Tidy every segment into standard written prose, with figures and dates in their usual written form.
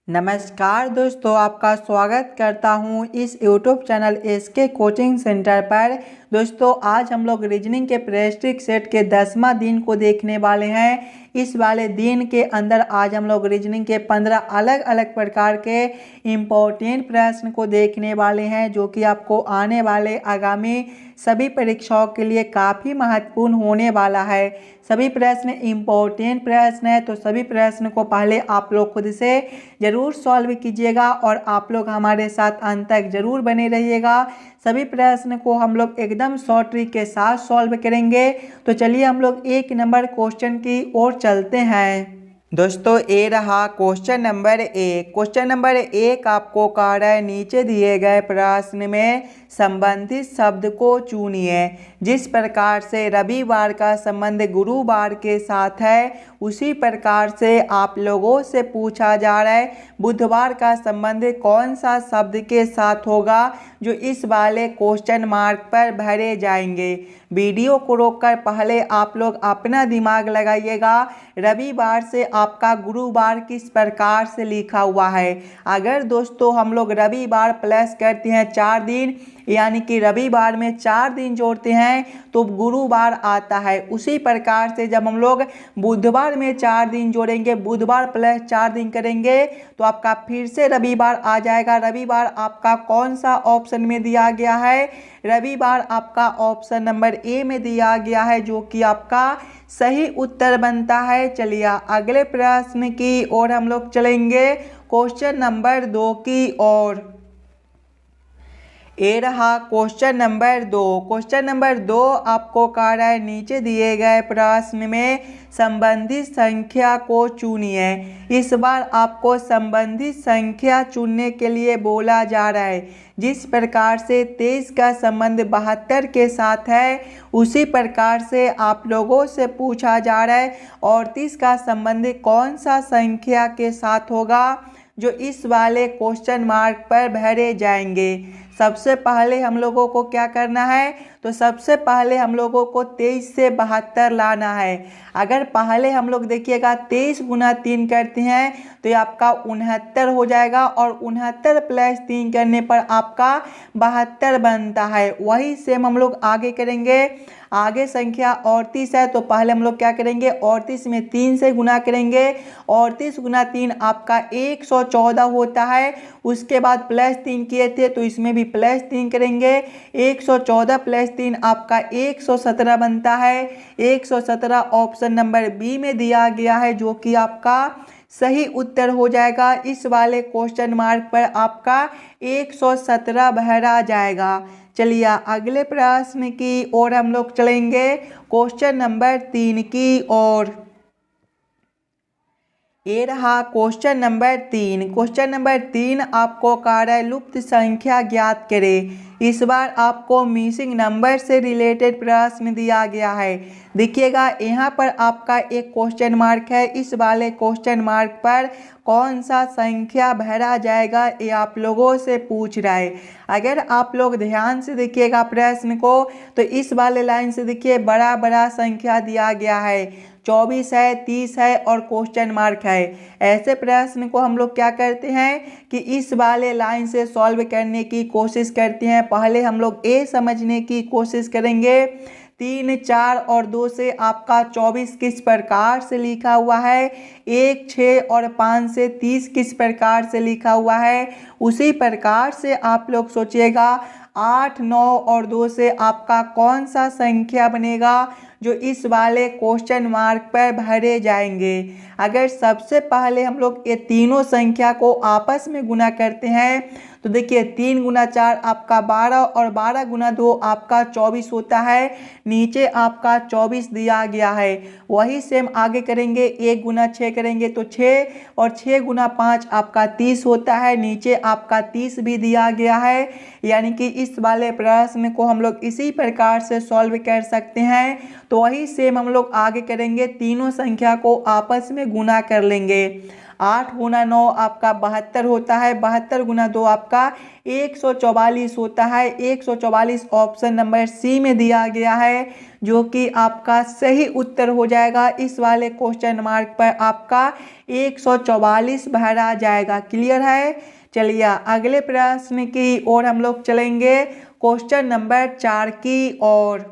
नमस्कार दोस्तों, आपका स्वागत करता हूं इस YouTube channel SK coaching centre पर। दोस्तों आज हम लोग रीजनिंग के प्रैक्टिस सेट के 10वां दिन को देखने वाले हैं। इस वाले दिन के अंदर आज हम लोग रीजनिंग के 15 अलग अलग प्रकार के इम्पोर्टेंट प्रश्न को देखने वाले हैं, जो कि आपको आने वाले आगामी सभी परीक्षाओं के लिए काफ़ी महत्वपूर्ण होने वाला है। सभी प्रश्न इम्पोर्टेंट प्रश्न है, तो सभी प्रश्न को पहले आप लोग खुद से ज़रूर सॉल्व कीजिएगा और आप लोग हमारे साथ अंत तक ज़रूर बने रहिएगा। सभी प्रश्न को हम लोग एकदम शॉर्ट ट्रिक के साथ सॉल्व करेंगे। तो चलिए हम लोग 1 नंबर क्वेश्चन की ओर चलते हैं। दोस्तों ये रहा क्वेश्चन नंबर 1। क्वेश्चन नंबर 1 आपको कह रहा है नीचे दिए गए प्रश्न में संबंधित शब्द को चुनिए। जिस प्रकार से रविवार का संबंध गुरुवार के साथ है, उसी प्रकार से आप लोगों से पूछा जा रहा है बुधवार का संबंध कौन सा शब्द के साथ होगा, जो इस वाले क्वेश्चन मार्क पर भरे जाएंगे। वीडियो को रोककर पहले आप लोग अपना दिमाग लगाइएगा। रविवार से आपका गुरुवार किस प्रकार से लिखा हुआ है। अगर दोस्तों हम लोग रविवार प्लस करते हैं 4 दिन, यानी कि रविवार में 4 दिन जोड़ते हैं तो गुरुवार आता है। उसी प्रकार से जब हम लोग बुधवार में 4 दिन जोड़ेंगे, बुधवार प्लस 4 दिन करेंगे तो आपका फिर से रविवार आ जाएगा। रविवार आपका कौन सा ऑप्शन में दिया गया है? रविवार आपका ऑप्शन नंबर ए में दिया गया है, जो कि आपका सही उत्तर बनता है। चलिए अगले प्रश्न की ओर हम लोग चलेंगे, क्वेश्चन नंबर 2 की ओर। ये रहा क्वेश्चन नंबर 2। क्वेश्चन नंबर 2 आपको कह रहा है नीचे दिए गए प्रश्न में संबंधित संख्या को चुनिए। इस बार आपको संबंधित संख्या चुनने के लिए बोला जा रहा है। जिस प्रकार से 23 का संबंध 72 के साथ है, उसी प्रकार से आप लोगों से पूछा जा रहा है 38 का संबंध कौन सा संख्या के साथ होगा, जो इस वाले क्वेश्चन मार्क पर भरे जाएंगे। सबसे पहले हम लोगों को क्या करना है? तो सबसे पहले हम लोगों को 23 से 72 लाना है। अगर पहले हम लोग देखिएगा 23 गुना 3 करते हैं तो ये आपका 69 हो जाएगा, और 69 प्लस 3 करने पर आपका 72 बनता है। वही सेम हम लोग आगे करेंगे। आगे संख्या 38 है, तो पहले हम लोग क्या करेंगे? 38 में 3 से गुना करेंगे। 38 गुना 3 आपका 114 होता है। उसके बाद प्लस 3 किए थे तो इसमें भी प्लस 3 करेंगे। 114 प्लस 3 आपका 117 बनता है। 117 ऑप्शन नंबर बी में दिया गया है, जो कि आपका सही उत्तर हो जाएगा। इस वाले क्वेश्चन मार्क पर आपका 117 भरा जाएगा। चलिए अगले प्रश्न की ओर हम लोग चलेंगे, क्वेश्चन नंबर 3 की ओर। ये रहा क्वेश्चन नंबर 3। क्वेश्चन नंबर 3 आपको कह रहा है लुप्त संख्या ज्ञात करें। इस बार आपको मिसिंग नंबर से रिलेटेड प्रश्न दिया गया है। देखिएगा यहाँ पर आपका एक क्वेश्चन मार्क है। इस वाले क्वेश्चन मार्क पर कौन सा संख्या भरा जाएगा, ये आप लोगों से पूछ रहा है। अगर आप लोग ध्यान से देखिएगा प्रश्न को, तो इस वाले लाइन से देखिए बड़ा बड़ा संख्या दिया गया है। 24 है, 30 है और क्वेश्चन मार्क है। ऐसे प्रश्न को हम लोग क्या करते हैं कि इस वाले लाइन से सॉल्व करने की कोशिश करते हैं। पहले हम लोग ए समझने की कोशिश करेंगे। 3, 4 और 2 से आपका 24 किस प्रकार से लिखा हुआ है। 1, 6 और 5 से 30 किस प्रकार से लिखा हुआ है। उसी प्रकार से आप लोग सोचिएगा 8, 9 और 2 से आपका कौन सा संख्या बनेगा, जो इस वाले क्वेश्चन मार्क पर भरे जाएंगे। अगर सबसे पहले हम लोग ये तीनों संख्या को आपस में गुना करते हैं तो देखिए 3 गुना 4 आपका 12 और 12 गुना 2 आपका 24 होता है। नीचे आपका 24 दिया गया है। वही सेम आगे करेंगे, 1 गुना 6 करेंगे तो 6 और 6 गुना 5 आपका 30 होता है। नीचे आपका 30 भी दिया गया है। यानी कि इस वाले प्रश्न को हम लोग इसी प्रकार से सॉल्व कर सकते हैं। तो वही सेम हम लोग आगे करेंगे, तीनों संख्या को आपस में गुना कर लेंगे। 8 गुना 9 आपका 72 होता है, 72 गुना 2 आपका 144 होता है। 144 ऑप्शन नंबर सी में दिया गया है, जो कि आपका सही उत्तर हो जाएगा। इस वाले क्वेश्चन मार्क पर आपका 144 भरा जाएगा। क्लियर है। चलिए अगले प्रश्न की ओर हम लोग चलेंगे, क्वेश्चन नंबर 4 की ओर।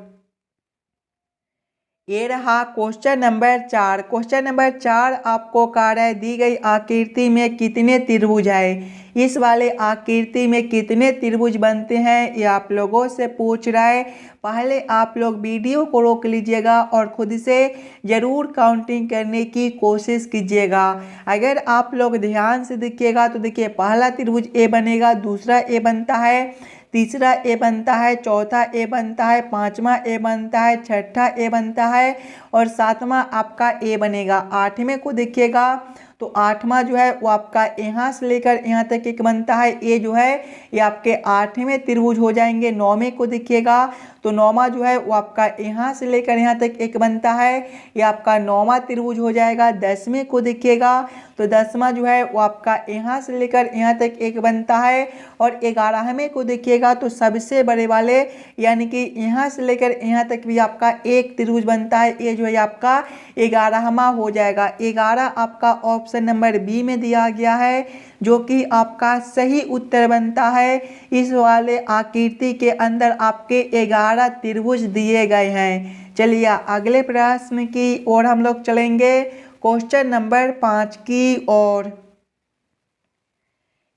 ये रहा क्वेश्चन नंबर 4। क्वेश्चन नंबर 4 आपको कह रहा है दी गई आकृति में कितने त्रिभुज है। इस वाले आकृति में कितने त्रिभुज बनते हैं ये आप लोगों से पूछ रहा है। पहले आप लोग वीडियो को रोक लीजिएगा और खुद से ज़रूर काउंटिंग करने की कोशिश कीजिएगा। अगर आप लोग ध्यान से देखिएगा तो देखिए पहला त्रिभुज ए बनेगा, दूसरा ए बनता है, तीसरा ए बनता है, चौथा ए बनता है, पांचवा ए बनता है, छठा ए बनता है और सातवां आपका ए बनेगा। आठवें को देखिएगा तो आठवां जो है वो आपका यहाँ से लेकर यहाँ तक एक बनता है, ए जो है ये आपके आठवें त्रिभुज हो जाएंगे। नौवें को देखिएगा तो नौवां जो है वो आपका यहाँ से लेकर यहाँ तक एक बनता है, ये आपका नौवां त्रिभुज हो जाएगा। 10वें को देखिएगा तो 10वां जो है वो आपका यहाँ से लेकर यहाँ तक एक बनता है और 11वें को देखिएगा तो सबसे बड़े वाले यानी कि यहाँ से लेकर यहाँ तक भी आपका एक त्रिभुज बनता है, ये जो है आपका 11वां हो जाएगा। 11 आपका ऑप्शन नंबर बी में दिया गया है, जो कि आपका सही उत्तर बनता है। इस वाले आकृति के अंदर आपके 11 त्रिभुज दिए गए हैं। चलिए अगले प्रश्न की ओर हम लोग चलेंगे, क्वेश्चन नंबर 5 की ओर।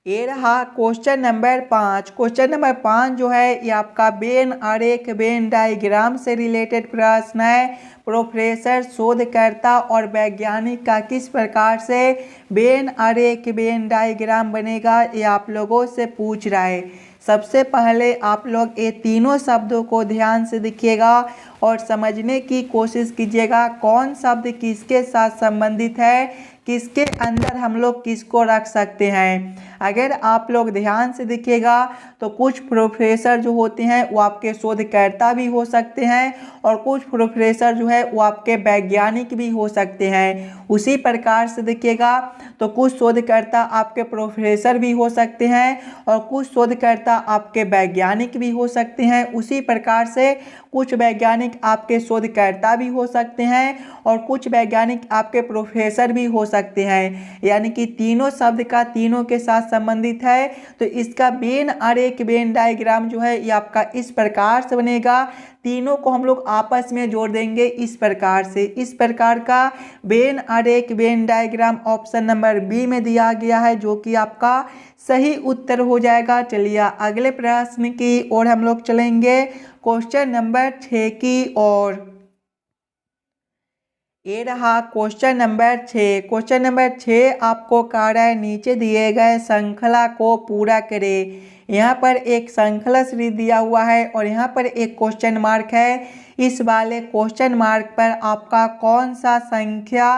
ये रहा क्वेश्चन नंबर 5। क्वेश्चन नंबर 5 जो है ये आपका वेन आरेख वेन डायग्राम से रिलेटेड प्रश्न है। प्रोफेसर शोधकर्ता और वैज्ञानिक का किस प्रकार से वेन आरेख वेन डायग्राम बनेगा ये आप लोगों से पूछ रहा है। सबसे पहले आप लोग ये तीनों शब्दों को ध्यान से देखिएगा और समझने की कोशिश कीजिएगा कौन शब्द किसके साथ संबंधित है, किसके अंदर हम लोग किसको रख सकते हैं। अगर आप लोग ध्यान से देखिएगा तो कुछ प्रोफेसर जो होते हैं वो आपके शोधकर्ता भी हो सकते हैं और कुछ प्रोफेसर जो है वो आपके वैज्ञानिक भी हो सकते हैं। उसी प्रकार से देखिएगा तो कुछ शोधकर्ता आपके प्रोफेसर भी हो सकते हैं और कुछ शोधकर्ता आपके वैज्ञानिक भी हो सकते हैं। उसी प्रकार से कुछ वैज्ञानिक आपके शोधकर्ता भी हो सकते हैं और कुछ वैज्ञानिक आपके प्रोफेसर भी हो सकते हैं। यानी कि तीनों शब्द का तीनों के साथ संबंधित है। तो इसका वेन आरेख वेन डायग्राम जो है ये आपका इस प्रकार से बनेगा। तीनों को हम लोग आपस में जोड़ देंगे इस प्रकार से। इस प्रकार का वेन आरेख Venn diagram option number B में दिया गया है, जो कि आपका सही उत्तर हो जाएगा। चलिए अगले प्रश्न की ओर हम लोग चलेंगे, क्वेश्चन नंबर 6 की ओर। ये रहा क्वेश्चन नंबर 6। क्वेश्चन नंबर 6 आपको कह रहा है नीचे दिए गए श्रृंखला को पूरा करें। यहाँ पर एक श्रृंखला सीरीज दिया हुआ है और यहाँ पर एक क्वेश्चन मार्क है। इस वाले क्वेश्चन मार्क पर आपका कौन सा संख्या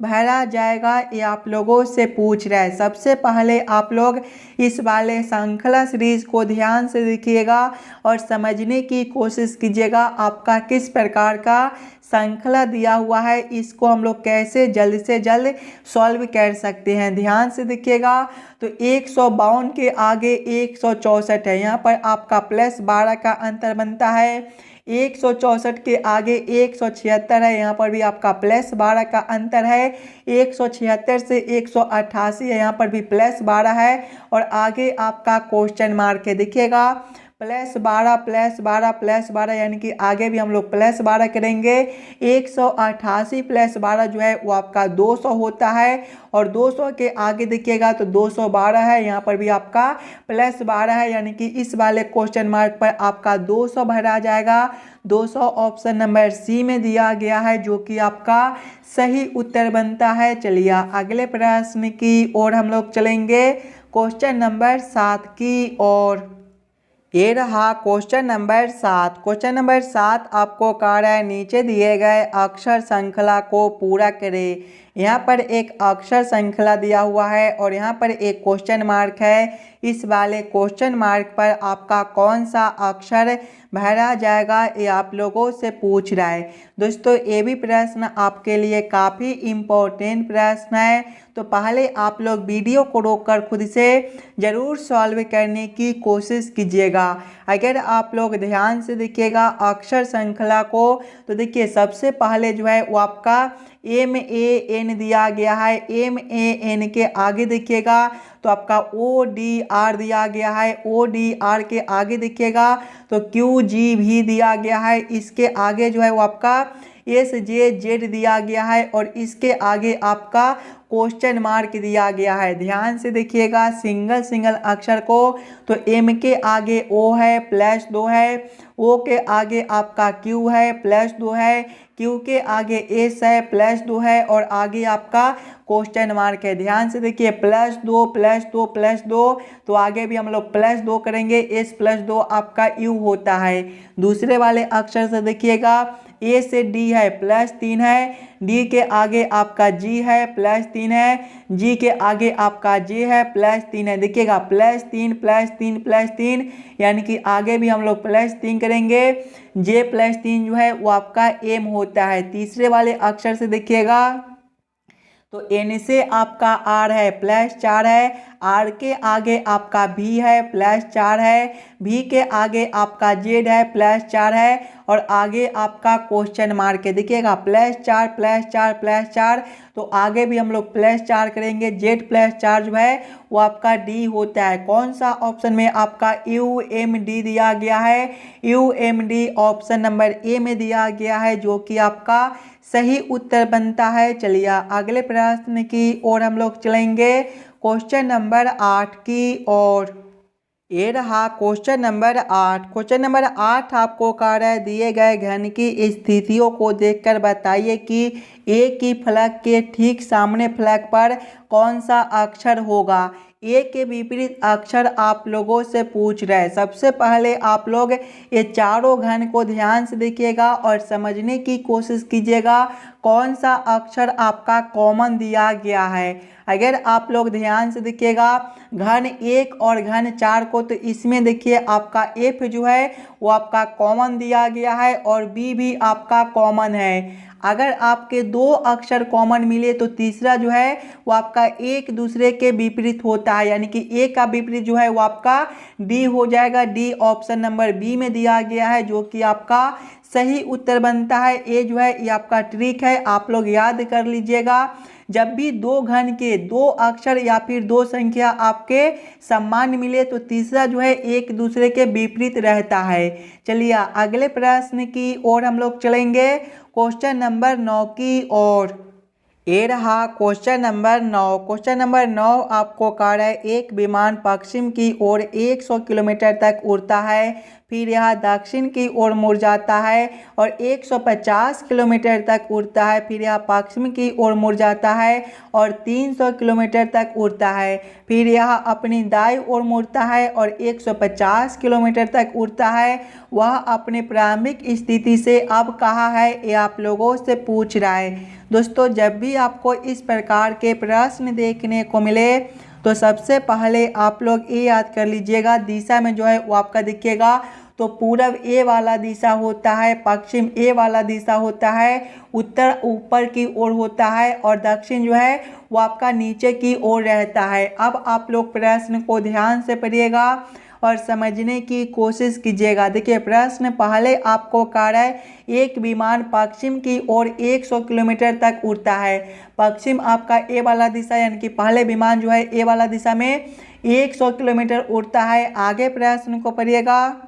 भरा जाएगा ये आप लोगों से पूछ रहा है। सबसे पहले आप लोग इस वाले श्रृंखला सीरीज को ध्यान से देखिएगा और समझने की कोशिश कीजिएगा आपका किस प्रकार का श्रृंखला दिया हुआ है, इसको हम लोग कैसे जल्द से जल्द सॉल्व कर सकते हैं। ध्यान से देखिएगा तो 152 के आगे 164 है, यहाँ पर आपका +12 का अंतर बनता है। 164 के आगे 176 है, यहाँ पर भी आपका +12 का अंतर है। 176 से 188 है, यहाँ पर भी +12 है और आगे आपका क्वेश्चन मार्क है। देखिएगा +12 +12 +12 यानी कि आगे भी हम लोग +12 करेंगे। 188 +12 जो है वो आपका 200 होता है और 200 के आगे देखिएगा तो 212 है, यहाँ पर भी आपका +12 है। यानी कि इस वाले क्वेश्चन मार्क पर आपका 200 भरा जाएगा। 200 ऑप्शन नंबर सी में दिया गया है, जो कि आपका सही उत्तर बनता है। चलिए अगले प्रश्न की ओर हम लोग चलेंगे, क्वेश्चन नंबर 7 की ओर। ये रहा क्वेश्चन नंबर 7। क्वेश्चन नंबर 7 आपको कह रहा है नीचे दिए गए अक्षर श्रृंखला को पूरा करें। यहाँ पर एक अक्षर श्रृंखला दिया हुआ है और यहाँ पर एक क्वेश्चन मार्क है। इस वाले क्वेश्चन मार्क पर आपका कौन सा अक्षर भरा जाएगा ये आप लोगों से पूछ रहा है। दोस्तों ये भी प्रश्न आपके लिए काफ़ी इम्पोर्टेंट प्रश्न है, तो पहले आप लोग वीडियो को रोककर खुद से ज़रूर सॉल्व करने की कोशिश कीजिएगा। अगर आप लोग ध्यान से देखिएगा अक्षर श्रृंखला को, तो देखिए सबसे पहले जो है वो आपका MAN दिया गया है। MAN के आगे देखिएगा तो आपका ODR दिया गया है। ODR के आगे देखिएगा तो QG भी दिया गया है। इसके आगे जो है वो आपका SJZ दिया गया है और इसके आगे आपका क्वेश्चन मार्क दिया गया है। ध्यान से देखिएगा सिंगल अक्षर को, तो M के आगे O है +2 है, O के आगे आपका Q है +2 है, Q के आगे S है +2 है और आगे आपका क्वेश्चन मार्क है। ध्यान से देखिए +2 तो आगे भी हम लोग +2 करेंगे। S +2 आपका U होता है। दूसरे वाले अक्षर से देखिएगा A से D है +3 है, D के आगे आपका G है +3 है, G के आगे आपका J है +3 है। देखिएगा +3 यानी कि आगे भी हम लोग +3 करेंगे। J +3 जो है वो आपका M होता है। तीसरे वाले अक्षर से देखिएगा तो N से आपका R है +4 है, R के आगे आपका V है +4 है, V के आगे आपका Z है +4 है और आगे आपका क्वेश्चन मार्क है। देखिएगा +4 तो आगे भी हम लोग +4 करेंगे। Z +4 जो है वो आपका D होता है। कौन सा ऑप्शन में आपका UMD दिया गया है? UMD ऑप्शन नंबर A में दिया गया है, जो कि आपका सही उत्तर बनता है। चलिए अगले प्रश्न की ओर हम लोग चलेंगे, क्वेश्चन नंबर 8 की ओर। ये रहा क्वेश्चन नंबर 8। क्वेश्चन नंबर 8 आपको कह रहा है दिए गए घन की स्थितियों को देखकर बताइए कि ए की फलक के ठीक सामने फलक पर कौन सा अक्षर होगा। ए के विपरीत अक्षर आप लोगों से पूछ रहे हैं। सबसे पहले आप लोग ये चारों घन को ध्यान से देखिएगा और समझने की कोशिश कीजिएगा कौन सा अक्षर आपका कॉमन दिया गया है। अगर आप लोग ध्यान से देखिएगा घन 1 और घन 4 को, तो इसमें देखिए आपका F जो है वो आपका कॉमन दिया गया है और B भी आपका कॉमन है। अगर आपके दो अक्षर कॉमन मिले तो तीसरा जो है वो आपका एक दूसरे के विपरीत होता है, यानी कि ए का विपरीत जो है वो आपका डी हो जाएगा। डी ऑप्शन नंबर बी में दिया गया है, जो कि आपका सही उत्तर बनता है। ए जो है ये आपका ट्रिक है, आप लोग याद कर लीजिएगा। जब भी दो घन के दो अक्षर या फिर दो संख्या आपके समान मिले तो तीसरा जो है एक दूसरे के विपरीत रहता है। चलिए अगले प्रश्न की ओर हम लोग चलेंगे, क्वेश्चन नंबर 9 की ओर। ये रहा क्वेश्चन नंबर 9। क्वेश्चन नंबर 9 आपको कह रहा है एक विमान पश्चिम की ओर 100 किलोमीटर तक उड़ता है, फिर यह दक्षिण की ओर मुड़ जाता है और 150 किलोमीटर तक उड़ता है, फिर यह पश्चिम की ओर मुड़ जाता है और 300 किलोमीटर तक उड़ता है, फिर यह अपनी दाईं ओर मुड़ता है और 150 किलोमीटर तक उड़ता है। वह अपने प्रारंभिक स्थिति से अब कहाँ है, ये आप लोगों से पूछ रहा है। दोस्तों जब भी आपको इस प्रकार के प्रश्न देखने को मिले तो सबसे पहले आप लोग ये याद कर लीजिएगा, दिशा में जो है वो आपका दिखेगा तो पूरब ए वाला दिशा होता है, पश्चिम ए वाला दिशा होता है, उत्तर ऊपर की ओर होता है और दक्षिण जो है वो आपका नीचे की ओर रहता है। अब आप लोग प्रश्न को ध्यान से पढ़िएगा और समझने की कोशिश कीजिएगा। देखिए प्रश्न पहले आपको कह रहा है एक विमान पश्चिम की ओर 100 किलोमीटर तक उड़ता है। पश्चिम आपका ए वाला दिशा, यानी कि पहले विमान जो है ए वाला दिशा में 100 किलोमीटर उड़ता है। आगे प्रश्न को पढ़िएगा,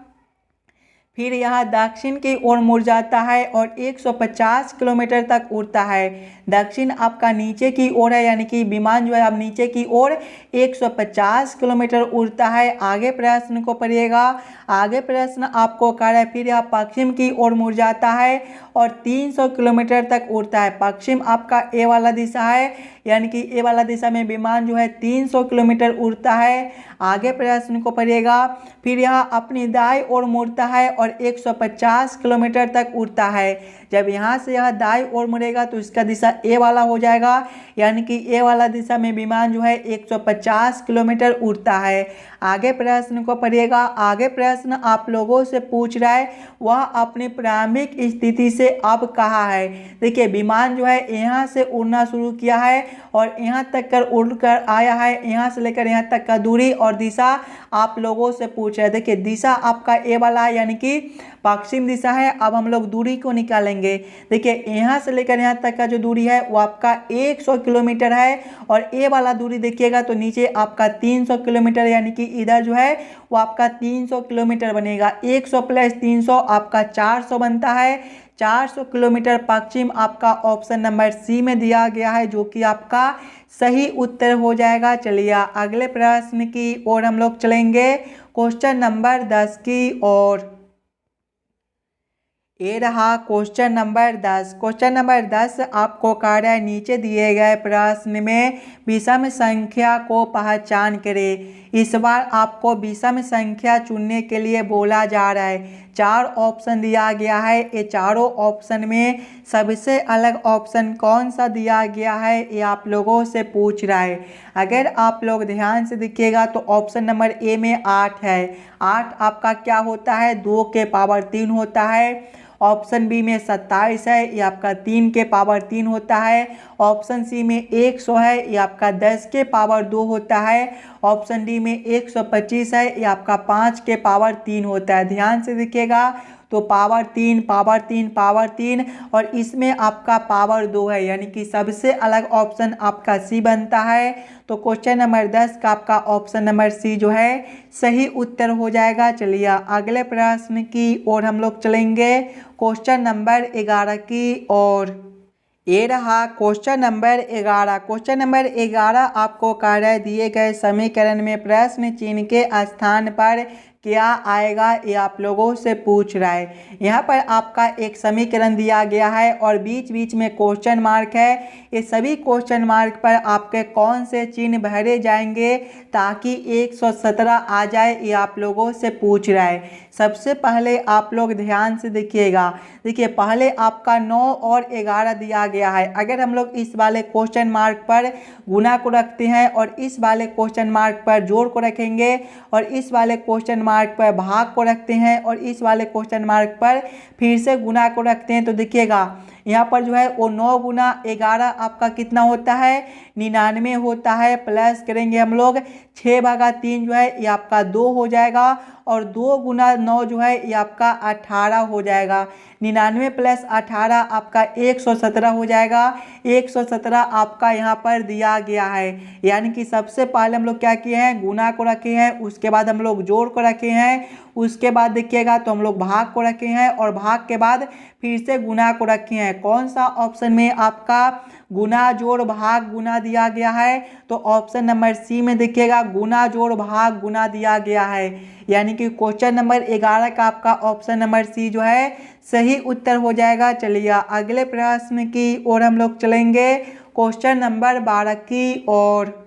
फिर यह दक्षिण की ओर मुड़ जाता है और 150 किलोमीटर तक उड़ता है। दक्षिण आपका नीचे की ओर है, यानी कि विमान जो है अब नीचे की ओर 150 किलोमीटर उड़ता है। आगे प्रश्न को पढ़िएगा। आगे प्रश्न आपको कह रहा है फिर यह पश्चिम की ओर मुड़ जाता है और 300 किलोमीटर तक उड़ता है। पश्चिम आपका ए वाला दिशा है, यानी कि ए वाला दिशा में विमान जो है 300 किलोमीटर उड़ता है। आगे प्रश्न को पढ़िएगा, फिर यह अपनी दाईं ओर मुड़ता है और 150 किलोमीटर तक उड़ता है। जब यहाँ से यह दाईं ओर मुड़ेगा तो इसका दिशा ए वाला हो जाएगा, यानी कि ए वाला दिशा में विमान जो है 150 किलोमीटर उड़ता है। आगे प्रश्न को पढ़िएगा। आगे प्रश्न आप लोगों से पूछ रहा है वह अपनी प्रारंभिक स्थिति से अब कहाँ है। देखिए विमान जो है यहाँ से उड़ना शुरू किया है और यहाँ तक कर उड़कर आया है, यहाँ से लेकर यहाँ तक का दूरी और दिशा आप लोगों से पूछ रहे हैं। देखिए दिशा आपका ए वाला है, यानी कि पश्चिम दिशा है। अब हम लोग दूरी को निकालेंगे। देखिए यहाँ से लेकर यहाँ तक का जो दूरी है वो आपका 100 किलोमीटर है और ए वाला दूरी देखिएगा तो नीचे आपका 300 किलोमीटर, यानी कि इधर जो है वो आपका 300 किलोमीटर बनेगा। 100 प्लस 300 आपका 400 बनता है। 400 किलोमीटर पश्चिम आपका ऑप्शन नंबर सी में दिया गया है, जो कि आपका सही उत्तर हो जाएगा। चलिए अगले प्रश्न की ओर हम लोग चलेंगे, क्वेश्चन नंबर 10 की ओर। ये रहा क्वेश्चन नंबर 10। क्वेश्चन नंबर 10 आपको कह रहा है नीचे दिए गए प्रश्न में विषम संख्या को पहचान करें। इस बार आपको विषम संख्या चुनने के लिए बोला जा रहा है। 4 ऑप्शन दिया गया है। ये चारों ऑप्शन में सबसे अलग ऑप्शन कौन सा दिया गया है ये आप लोगों से पूछ रहा है। अगर आप लोग ध्यान से देखिएगा तो ऑप्शन नंबर ए में 8 है। 8 आपका क्या होता है, 2 के पावर 3 होता है। ऑप्शन बी में 27 है, ये आपका 3 के पावर 3 होता है। ऑप्शन सी में 100 है, ये आपका 10 के पावर 2 होता है। ऑप्शन डी में 125 है, ये आपका 5 के पावर 3 होता है। ध्यान से देखिएगा तो पावर 3 पावर 3 पावर 3 और इसमें आपका पावर 2 है, यानी कि सबसे अलग ऑप्शन आपका सी बनता है। तो क्वेश्चन नंबर 10 का आपका ऑप्शन नंबर सी जो है सही उत्तर हो जाएगा। चलिए अगले प्रश्न की ओर हम लोग चलेंगे, क्वेश्चन नंबर 11 की ओर। ये रहा क्वेश्चन नंबर 11। क्वेश्चन नंबर 11 आपको कह रहा है दिए गए समीकरण में प्रश्न चिन्ह के स्थान पर क्या आएगा ये आप लोगों से पूछ रहा है। यहाँ पर आपका एक समीकरण दिया गया है और बीच बीच में क्वेश्चन मार्क है। ये सभी क्वेश्चन मार्क पर आपके कौन से चिन्ह भरे जाएंगे ताकि 117 आ जाए ये आप लोगों से पूछ रहा है। सबसे पहले आप लोग ध्यान से देखिएगा। देखिए पहले आपका 9 और 11 दिया गया है। अगर हम लोग इस वाले क्वेश्चन मार्क पर गुना को रखते हैं और इस वाले क्वेश्चन मार्क पर जोड़ को रखेंगे और इस वाले क्वेश्चन मार्क पर भाग को रखते हैं और इस वाले क्वेश्चन मार्क पर फिर से गुना को रखते हैं तो देखिएगा यहाँ पर जो है वो 9 गुना 11 आपका कितना होता है, 99 होता है। प्लस करेंगे हम लोग 6/3 जो है ये आपका 2 हो जाएगा और 2 गुना 9 जो है ये आपका 18 हो जाएगा। 99 प्लस 18 आपका 117 हो जाएगा। 117 आपका यहाँ पर दिया गया है, यानी कि सबसे पहले हम लोग क्या किए हैं, गुना को रखे हैं, उसके बाद हम लोग जोड़ को रखे हैं, उसके बाद देखिएगा तो हम लोग भाग को रखे हैं और भाग के बाद फिर से गुना को रखे हैं। कौन सा ऑप्शन में आपका गुना जोड़ भाग गुना दिया गया है, तो ऑप्शन नंबर सी में देखिएगा गुना जोड़ भाग गुना दिया गया है, यानी कि क्वेश्चन नंबर 11 का आपका ऑप्शन नंबर सी जो है सही उत्तर हो जाएगा। चलिए अगले प्रश्न की ओर हम लोग चलेंगे, क्वेश्चन नंबर 12 की ओर।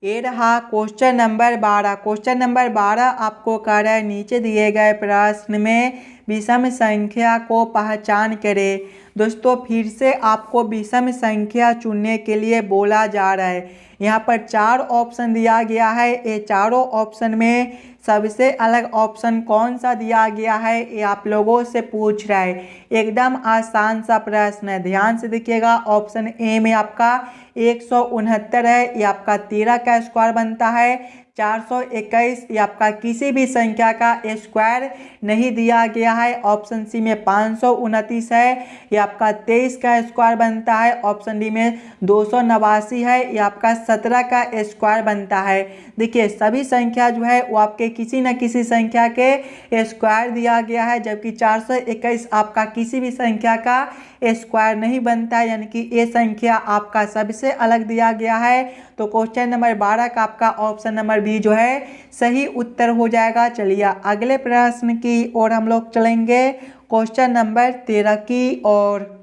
ये रहा क्वेश्चन नंबर 12। क्वेश्चन नंबर 12 आपको कह रहा है नीचे दिए गए प्रश्न में विषम संख्या को पहचान करें। दोस्तों फिर से आपको विषम संख्या चुनने के लिए बोला जा रहा है। यहाँ पर 4 ऑप्शन दिया गया है। ये चारों ऑप्शन में सबसे अलग ऑप्शन कौन सा दिया गया है ये आप लोगों से पूछ रहा है। एकदम आसान सा प्रश्न है, ध्यान से देखिएगा। ऑप्शन ए में आपका 169 है, ये आपका 13 का स्क्वायर बनता है। 421 ये आपका किसी भी संख्या का स्क्वायर नहीं दिया गया है। ऑप्शन सी में 529 है, ये आपका 23 का स्क्वायर बनता है। ऑप्शन डी में 289 है, ये आपका 17 का स्क्वायर बनता है। देखिए सभी संख्या जो है वो आपके किसी न किसी संख्या के स्क्वायर दिया गया है, जबकि 421 आपका किसी भी संख्या का स्क्वायर नहीं बनता है, यानी कि ये संख्या आपका सबसे अलग दिया गया है। तो क्वेश्चन नंबर 12 का आपका ऑप्शन नंबर बी जो है सही उत्तर हो जाएगा। चलिए अगले प्रश्न की ओर हम लोग चलेंगे, क्वेश्चन नंबर 13 की ओर।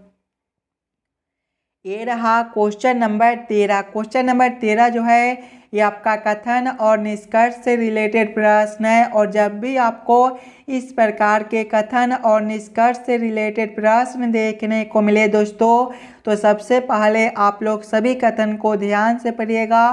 ये रहा क्वेश्चन नंबर 13। क्वेश्चन नंबर 13 जो है ये आपका कथन और निष्कर्ष से रिलेटेड प्रश्न है। और जब भी आपको इस प्रकार के कथन और निष्कर्ष से रिलेटेड प्रश्न देखने को मिले दोस्तों, तो सबसे पहले आप लोग सभी कथन को ध्यान से पढ़िएगा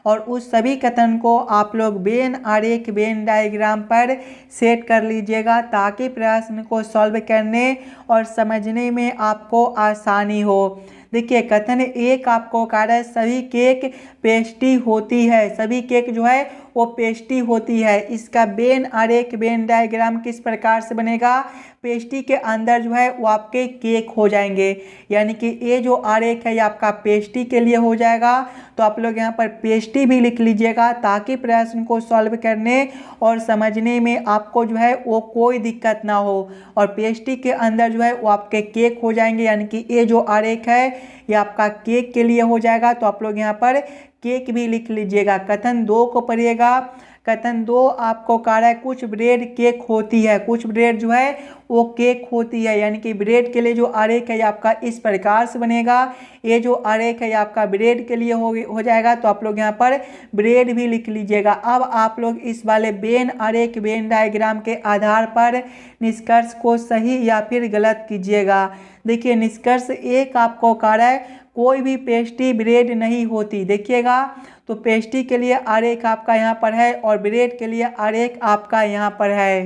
और उस सभी कथन को आप लोग वेन आरेख वेन डायग्राम पर सेट कर लीजिएगा, ताकि प्रश्न को सॉल्व करने और समझने में आपको आसानी हो। देखिए कथन एक आपको कह रहा है सभी केक पेस्ट्री होती है, सभी केक जो है वो पेस्ट्री होती है। इसका वेन आरेख वेन डायग्राम किस प्रकार से बनेगा, पेस्ट्री के अंदर जो है वो आपके केक हो जाएंगे, यानी कि ये जो आरेख है ये आपका पेस्ट्री के लिए हो जाएगा। तो आप लोग यहाँ पर पेस्ट्री भी लिख लीजिएगा, ताकि प्रश्न को सॉल्व करने और समझने में आपको जो है वो कोई दिक्कत ना हो। और पेस्ट्री के अंदर जो है वो आपके केक हो जाएंगे, यानी कि ये जो आरेख है ये आपका केक के लिए हो जाएगा। तो आप लोग यहाँ पर केक भी लिख लीजिएगा। कथन 2 को पढ़िएगा। कथन 2 आपको कह रहा है कुछ ब्रेड केक होती है, कुछ ब्रेड जो है वो केक होती है, यानी कि ब्रेड के लिए जो आरेख है ये आपका इस प्रकार से बनेगा। ये जो आरेख है ये आपका ब्रेड के लिए हो जाएगा। तो आप लोग यहाँ पर ब्रेड भी लिख लीजिएगा। अब आप लोग इस वाले वेन आरेख वेन डायग्राम के आधार पर निष्कर्ष को सही या फिर गलत कीजिएगा। देखिए निष्कर्ष एक आपको कह रहा है कोई भी पेस्ट्री ब्रेड नहीं होती। देखिएगा तो पेस्ट्री के लिए आरेख आपका यहाँ पर है और ब्रेड के लिए आरेख आपका यहाँ पर है।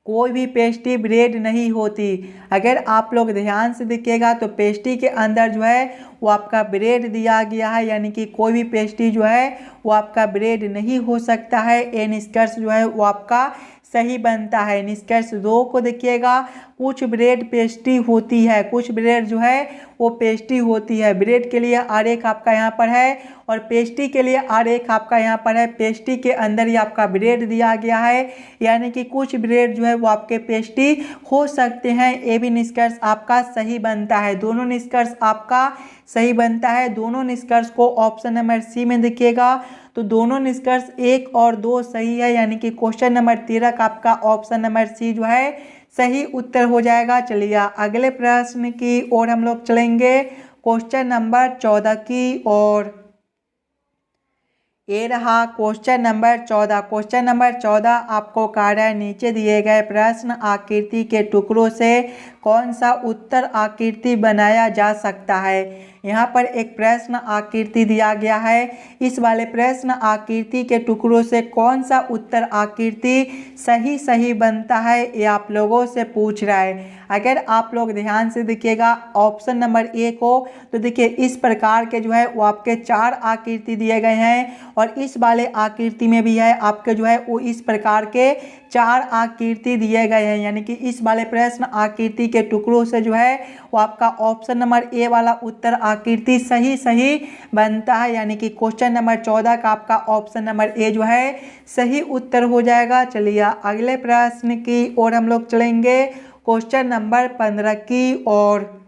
कोई भी पेस्ट्री ब्रेड नहीं होती। अगर आप लोग ध्यान से देखिएगा तो पेस्ट्री के अंदर जो है वो आपका ब्रेड दिया गया है, यानी कि कोई भी पेस्ट्री जो है वो आपका ब्रेड नहीं हो सकता है। ये निष्कर्ष जो है वो आपका सही बनता है। निष्कर्ष 2 को देखिएगा, कुछ ब्रेड पेस्ट्री होती है, कुछ ब्रेड जो है वो पेस्ट्री होती है। ब्रेड के लिए आरेख आपका यहाँ पर है और पेस्ट्री के लिए आरेख आपका यहाँ पर है। पेस्ट्री के अंदर ही आपका ब्रेड दिया गया है, यानी कि कुछ ब्रेड जो है वो आपके पेस्ट्री हो सकते हैं। ये भी निष्कर्ष आपका सही बनता है। दोनों निष्कर्ष आपका सही बनता है। दोनों निष्कर्ष को ऑप्शन नंबर सी में देखिएगा तो दोनों निष्कर्ष 1 और 2 सही है, यानी कि क्वेश्चन नंबर 13 का आपका ऑप्शन नंबर सी जो है सही उत्तर हो जाएगा। चलिए अगले प्रश्न की ओर हम लोग चलेंगे, क्वेश्चन नंबर 14 की ओर। ये रहा क्वेश्चन नंबर 14। क्वेश्चन नंबर 14 आपको कह रहा है नीचे दिए गए प्रश्न आकृति के टुकड़ों से कौन सा उत्तर आकृति बनाया जा सकता है। यहाँ पर एक प्रश्न आकृति दिया गया है। इस वाले प्रश्न आकृति के टुकड़ों से कौन सा उत्तर आकृति सही बनता है, ये आप लोगों से पूछ रहा है। अगर आप लोग ध्यान से देखिएगा ऑप्शन नंबर ए को, तो देखिए इस प्रकार के जो है वो आपके 4 आकृति दिए गए हैं और इस वाले आकृति में भी है आपके जो है वो इस प्रकार के 4 आकृति दिए गए हैं, यानी कि इस वाले प्रश्न आकृति के टुकड़ों से जो है वो आपका ऑप्शन नंबर ए वाला उत्तर आकृति सही बनता है, यानी कि क्वेश्चन नंबर 14 का आपका ऑप्शन नंबर ए जो है सही उत्तर हो जाएगा। चलिए अगले प्रश्न की ओर हम लोग चलेंगे, क्वेश्चन नंबर 15 की ओर।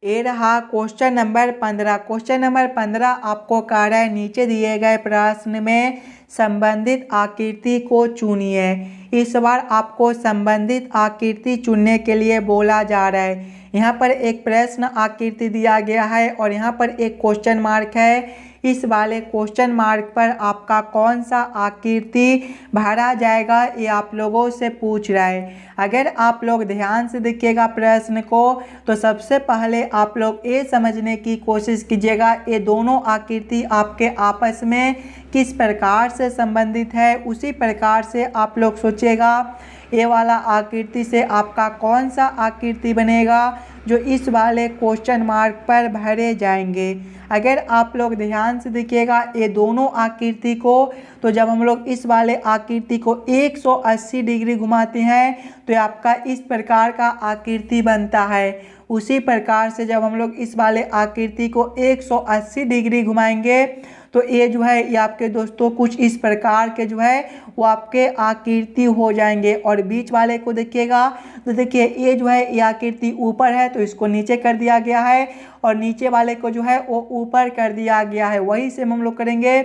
ये रहा क्वेश्चन नंबर 15। क्वेश्चन नंबर 15 आपको कह रहा है नीचे दिए गए प्रश्न में संबंधित आकृति को चुनिए। इस बार आपको संबंधित आकृति चुनने के लिए बोला जा रहा है। यहाँ पर एक प्रश्न आकृति दिया गया है और यहाँ पर एक क्वेश्चन मार्क है। इस वाले क्वेश्चन मार्क पर आपका कौन सा आकृति भरा जाएगा, ये आप लोगों से पूछ रहा है। अगर आप लोग ध्यान से देखिएगा प्रश्न को, तो सबसे पहले आप लोग ये समझने की कोशिश कीजिएगा ये दोनों आकृति आपके आपस में किस प्रकार से संबंधित है। उसी प्रकार से आप लोग सोचिएगा ये वाला आकृति से आपका कौन सा आकृति बनेगा जो इस वाले क्वेश्चन मार्क पर भरे जाएंगे। अगर आप लोग ध्यान से देखिएगा ये दोनों आकृति को, तो जब हम लोग इस वाले आकृति को 180 डिग्री घुमाते हैं तो ये आपका इस प्रकार का आकृति बनता है। उसी प्रकार से जब हम लोग इस वाले आकृति को 180 डिग्री घुमाएंगे तो ये जो है ये आपके दोस्तों कुछ इस प्रकार के जो है वो आपके आकृति हो जाएंगे। और बीच वाले को देखिएगा तो देखिए ये जो है ये आकृति ऊपर है तो इसको नीचे कर दिया गया है, और नीचे वाले को जो है वो ऊपर कर दिया गया है। वही सेम हम लोग करेंगे,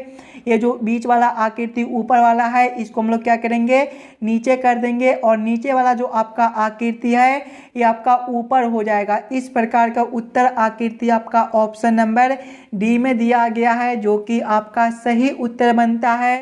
ये जो बीच वाला आकृति ऊपर वाला है इसको हम लोग क्या करेंगे, नीचे कर देंगे, और नीचे वाला जो आपका आकृति है ये आपका ऊपर हो जाएगा। इस प्रकार का उत्तर आकृति आपका ऑप्शन नंबर डी में दिया गया है, जो कि आपका सही उत्तर बनता है।